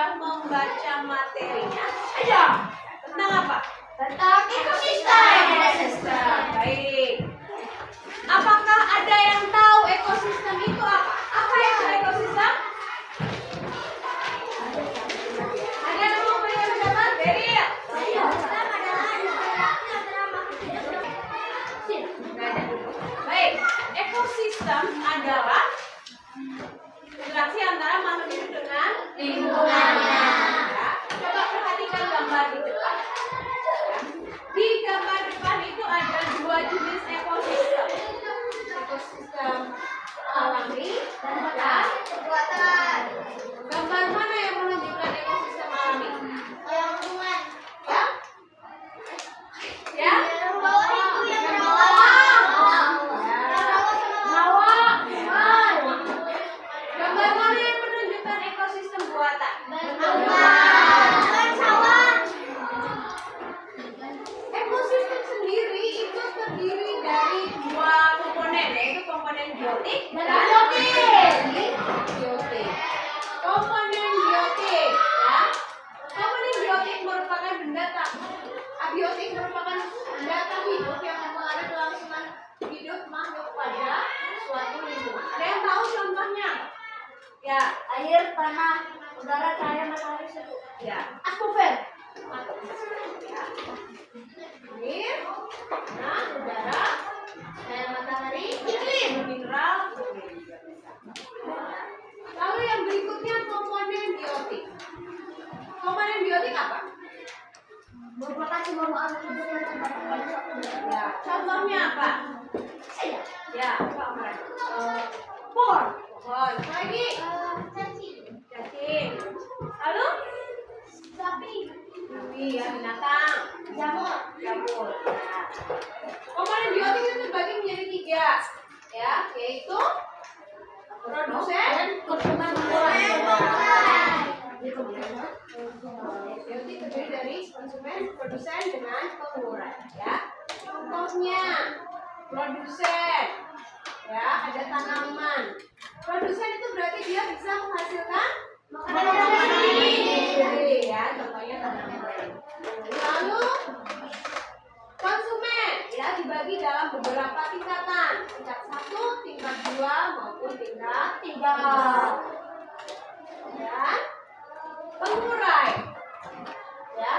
sudah membaca materinya? Ayo. Tentang apa? Tentang ekosistem. Baik. Apakah ada yang tahu ekosistem itu apa? Apa itu ekosistem? Ada yang mau beri pendapat? Beri. Baik, ekosistem adalah interaksi antara makhluk hidup dengan lingkungannya. Ya, coba perhatikan gambar di depan. Ya. Di gambar depan itu ada dua jenis ekosistem. Ekosistem alami dan Buatan. gambar mana yang menunjukkan ekosistem alami? Yang lingkungan. Ya? Ya? Yang bawah itu yang Yang bawah. Bawah. Gambar mana yang menunjukkan ekosistem buatan? Ekosistem sendiri itu terdiri dari dua komponen, yaitu komponen biotik dan abiotik. Komponen biotik, ya. Komponen biotik merupakan benda tak abiotik merupakan benda tak hidup yang mempengaruhi kelangsungan hidup makhluk pada suatu lingkungan. Ada yang tahu contohnya? Ya, Air, tanah, udara, cahaya, matahari, suhu. ya. Atmosfer. Ya. Air, tanah, udara, Cahaya matahari. iklim, mineral. Lalu yang berikutnya komponen biotik. Komponen biotik apa? Merupakan semua makhluk hidup yang terdapat pada suatu lingkungan. Ya, contohnya apa? Saya. Ya, apa? Pohon. Pohon. Apa lagi? Cacing. Lalu? Sapi. Sapi, ya, binatang. Jamur. Jamur. Ya. Komponen biotik itu terbagi menjadi tiga, ya, yaitu produsen, konsumen. biotik terdiri dari konsumen, produsen, dengan pengurai. Ya, contohnya produsen, ya, ada tanaman. Produsen itu berarti dia bisa menghasilkan makanan sendiri, ya, contohnya tanaman. Lalu konsumen, ya, dibagi dalam beberapa tingkatan, tingkat 1, tingkat 2, maupun tingkat 3. Dan pengurai, ya,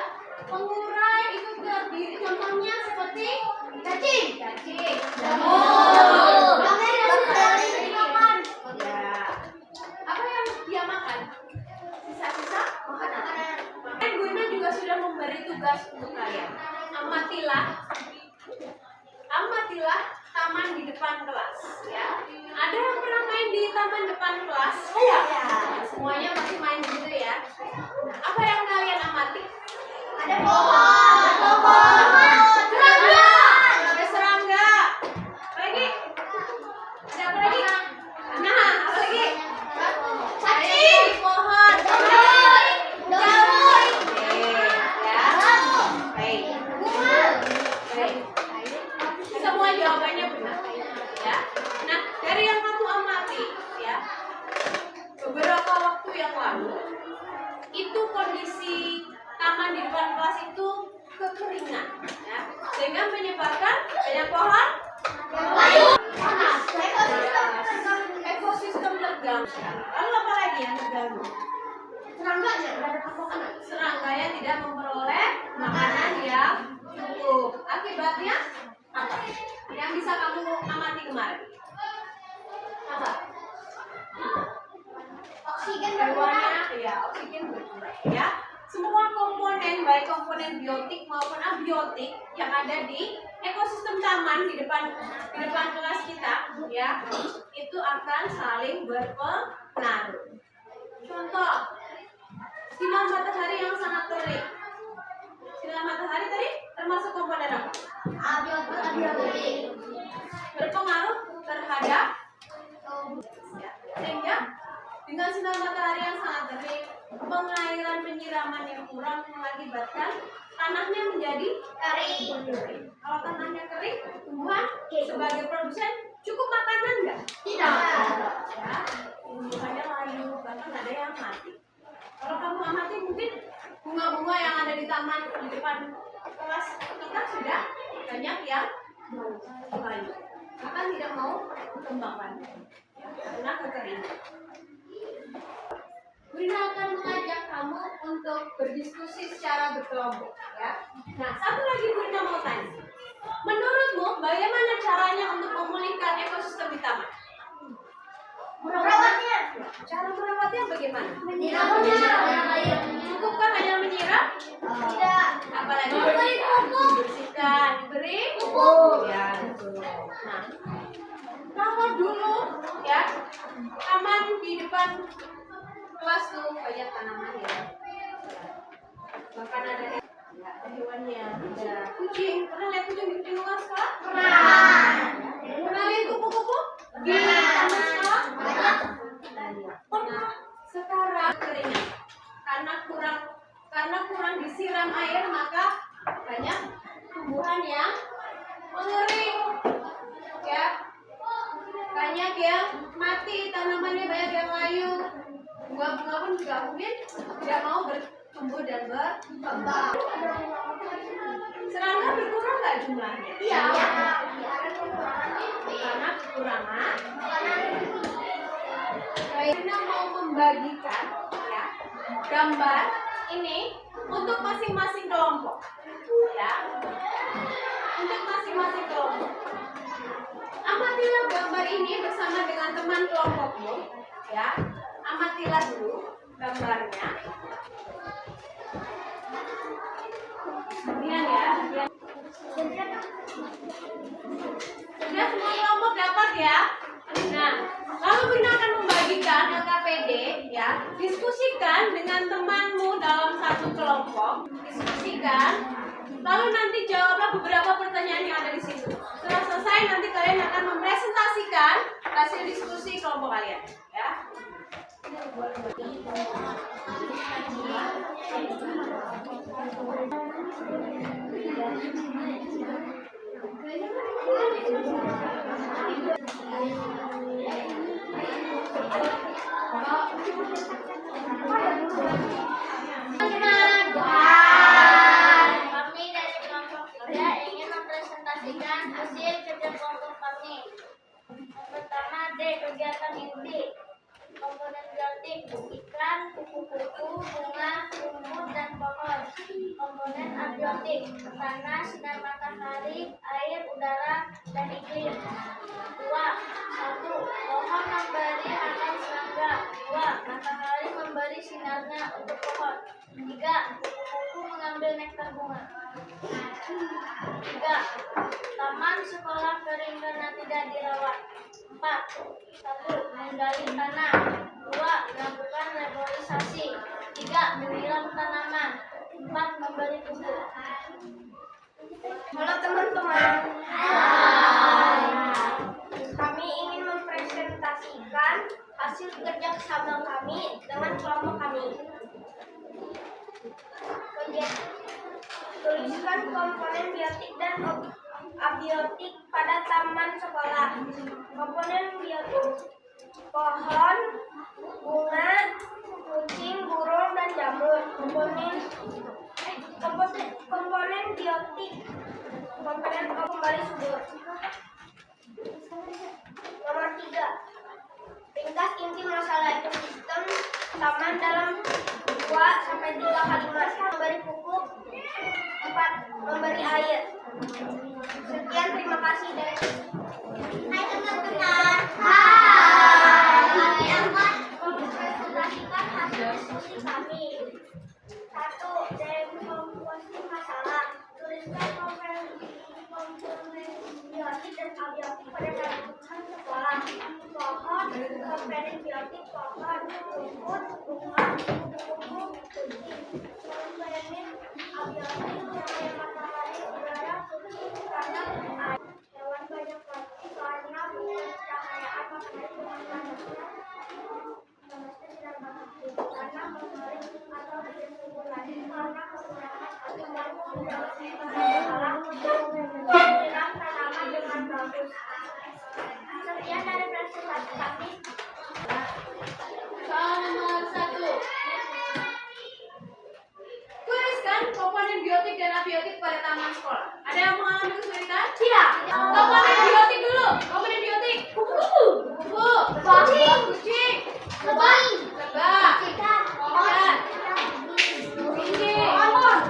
pengurai itu terdiri contohnya seperti Cacing. jamur, Bakteri. ya. Apa yang dia makan? Sisa-sisa makanan. Dan Guna juga sudah memberi tugas untuk kalian. Amatilah taman di depan kelas, ya. Ada yang pernah main di taman depan kelas? Iya. Semuanya pasti main gitu ya. Apa yang kalian amati? Ada pohon. Serangga. Ada serangga. Apa lagi? Ada apa lagi? Nah, apa lagi? Cacing. Pohon. Jamur. Oke, ya. Baik. Baik. Semua jawabannya benar. Ya. Nah, dari yang kamu amati, ya, beberapa waktu yang lalu, itu kondisi taman di depan kelas itu kekeringan, ya, sehingga menyebabkan banyak pohon Panas. ekosistem terganggu. Lalu apa lagi yang terganggu? Serangganya tidak dapat makanan. Serangga tidak memperoleh makanan yang cukup. Akibatnya apa? Yang bisa kamu amati kemarin? Apa? Oksigen berkurang. Hewannya, ya, oksigen berkurang. Ya, semua komponen, baik komponen biotik maupun abiotik yang ada di ekosistem taman di depan kelas kita, ya, itu akan saling berpengaruh. Contoh, sinar matahari yang sangat terik. Sinar matahari tadi termasuk komponen apa? Abiotik. Berpengaruh terhadap, ya, sehingga dengan sinar matahari yang sangat terik, pengairan penyiraman yang kurang mengakibatkan tanahnya menjadi Kering. Kalau tanahnya kering, tumbuhan sebagai produsen cukup makanan nggak? Tidak. Ya, tumbuhannya layu, bahkan ada yang mati. Kalau kamu taman di depan kelas kita sudah banyak yang mulai, akan tidak mau kembangkan karena kekeringan. Brina akan mengajak kamu untuk berdiskusi secara berkelompok, ya. Nah, satu lagi Brina mau tanya. Menurutmu bagaimana caranya untuk memulihkan ekosistem di taman? Merawatnya. Cara merawatnya bagaimana? Menyiramnya. Cukupkah hanya menyiram? Tidak. Apalagi Memberi pupuk. dibersihkan, diberi Pupuk. ya, betul. Nah, rawat dulu ya taman di depan kelas tuh banyak tanaman ya. Bahkan ada hewannya, ada kucing. Pernah lihat kucing di luar sekolah? Pernah lihat kupu-kupu di taman sekolah? Nah, sekarang keringat karena kurang disiram air, maka banyak tumbuhan yang mengering, ya, banyak yang mati, tanamannya banyak yang layu, bunga-bunga pun juga mungkin tidak mau bertumbuh dan berkembang. Serangga berkurang nggak jumlahnya? Iya. Karena kekurangan. Karena mau membagikan ya gambar ini untuk masing-masing kelompok, ya, untuk masing-masing kelompok. Amatilah gambar ini bersama dengan teman kelompokmu, ya. Amatilah dulu gambarnya. Kemudian ya, sudah semua kelompok dapat ya. Nah, lalu Brina akan membagikan LKPD ya. Diskusikan dengan temanmu dalam satu kelompok. Diskusikan. Lalu nanti jawablah beberapa pertanyaan yang ada di situ. Setelah selesai nanti kalian akan mempresentasikan hasil diskusi kelompok kalian, ya. Kami dari kelompok 3 ingin mempresentasikan hasil kerja kelompok kami. Yang pertama, D. Kegiatan inti. Komponen biotik: ikan, kupu-kupu, bunga, rumput, dan pohon. Komponen abiotik: tanah, sinar matahari, air, udara, dan iklim. 2. 1. Pohon memberi makan serangga. 2. Matahari memberi sinarnya untuk pohon. 3. Kupu-kupu mengambil nektar bunga. 3. Taman sekolah kering karena tidak dirawat. 4. 1. Menggali tanah. 2. Melakukan reboisasi. 3. Menyiram tanaman. 4. Memberi pupuk. Halo teman-teman. Kami ingin mempresentasikan hasil kerja bersama kami dengan kelompok kami. Tuliskan komponen biotik dan abiotik pada taman sekolah. Komponen biotik: pohon, bunga, kucing, burung, dan jamur. Komponen biotik: komponen kembali subur. Nomor 3. Ringkas inti masalah ekosistem taman dalam 2-3 kalimat. Memberi pupuk. 4. Memberi air. Sekian, terima kasih dari. Hai teman-teman. Hai. Kami akan mempresentasikan hasil diskusi kami. 1. Dekomposisi masalah. Tuliskan komponen biotik dan abiotik pada taman sekolah. Pohon, komponen biotik pohon, rumput, bunga, kupu-kupu, kucing. Komponen abiotik cahaya matahari, udara, tanah, air. Hewan banyak mati karena pencahayaan matahari dengan panasnya. Panasnya tidak matahari. Tanah mengering atau tidak subur lagi karena kekurangan air dan tidak salah menyiram tanaman dengan bagus. Sekian dari presentasi kami. Soal nomor 1. Tuliskan komponen biotik pada taman sekolah. Ada yang mengalami kesulitan? Tidak. Komponen biotik dulu. Komponen biotik. Kuku. Kucing. Lebah. Ikan. Ini.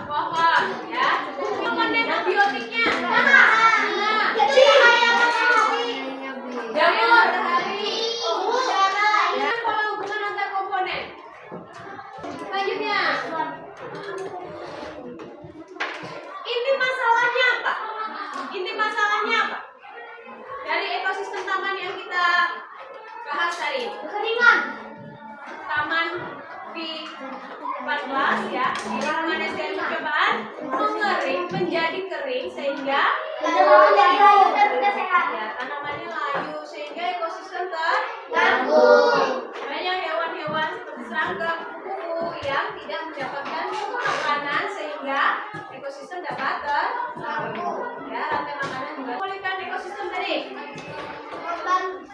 Pohon. Ya. Komponen abiotiknya. Jamur. Ya, pola hubungan antar komponen. Selanjutnya. Inti masalahnya apa? Inti masalahnya apa? Dari ekosistem taman yang kita bahas hari ini. Kekeringan. Taman di depan kelas ya, di lingkungan SDN percobaan mengering menjadi kering sehingga Tanaman dari layu dan tidak sehat. ya tanamannya layu sehingga ekosistem Terganggu. banyak hewan-hewan seperti serangga, kuku yang tidak mendapatkan makanan sehingga ekosistem dapat terganggu. Ya, rantai makanan juga. Memulihkan ekosistem tadi.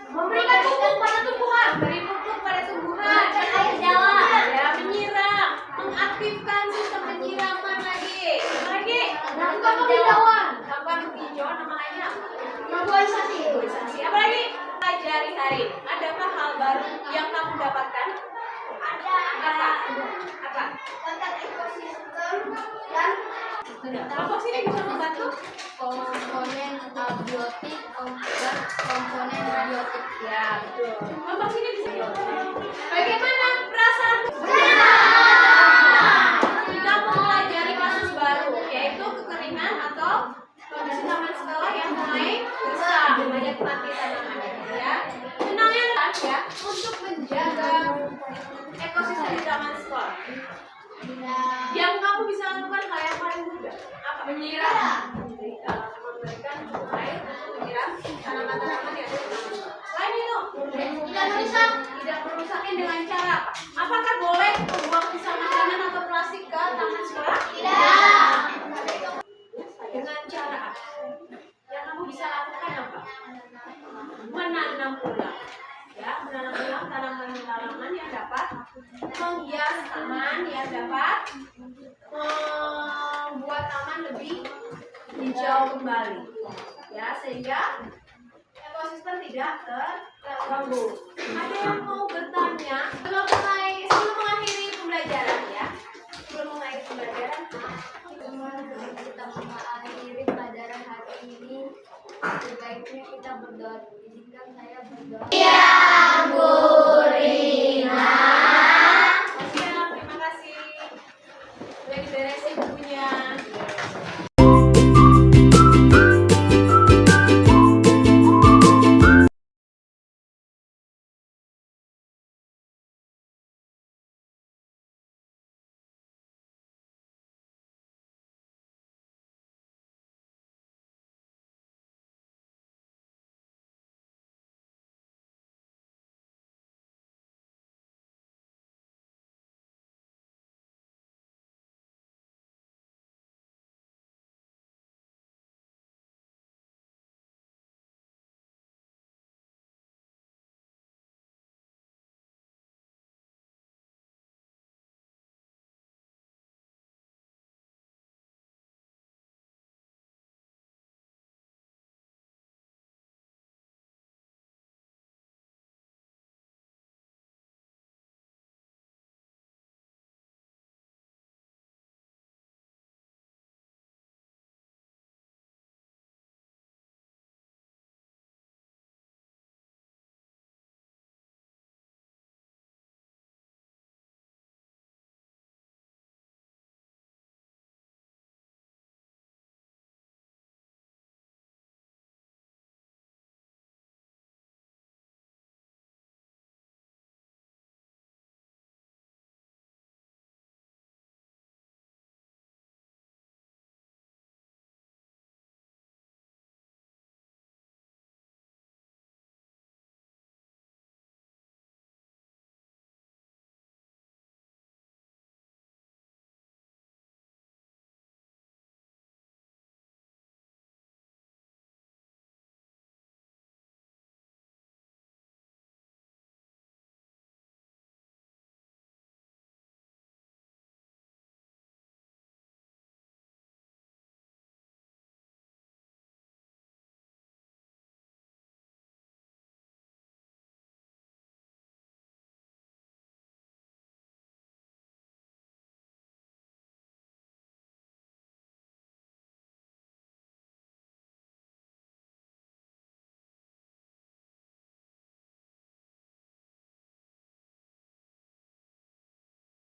Memberikan pupuk pada tumbuhan, beri pupuk pada tumbuhan. Air jawa. Ya, menyiram, mengaktifkan sistem penyiraman lagi. Apa lagi? Tambah hijauan. Tambah hijauan nama lainnya apa? Mobilisasi. Mobilisasi. Apa lagi? Pelajari hari ini. Adakah hal baru yang kamu dapatkan? Apa? Apa? Tentang ekosistem dan Kelompok sini bisa membantu. komponen abiotik dan komponen biotik. Ya, betul. Kelompok sini bisa. Bagaimana perasaan? Kita mempelajari kasus baru, yaitu kekeringan atau kondisi taman sekolah yang mulai rusak, banyak mati tanaman. Ya, senangnya kan ya untuk menjaga ekosistem di taman sekolah. Yang kamu bisa lakukan hal yang paling mudah apa? Menyiram. Memberikan air untuk menyiram tanaman-tanaman yang ada di taman sekolah. Selain itu, tidak merusaknya dengan cara apa? Apakah boleh membuang sisa makanan atau plastik ke taman sekolah? Tidak. Dengan cara apa? Yang kamu bisa lakukan apa? Menanam ulang. Ya, menanam ulang tanaman-tanaman yang dapat menghias taman, yang dapat membuat taman lebih hijau kembali. Ya, sehingga ekosistem tidak terganggu. Ada yang mau bertanya? Sebelum mengakhiri pembelajaran ya. Sebelum mengakhiri pembelajaran, Kita mengakhiri pelajaran hari ini. Sebaiknya kita berdoa. Izinkan saya berdoa.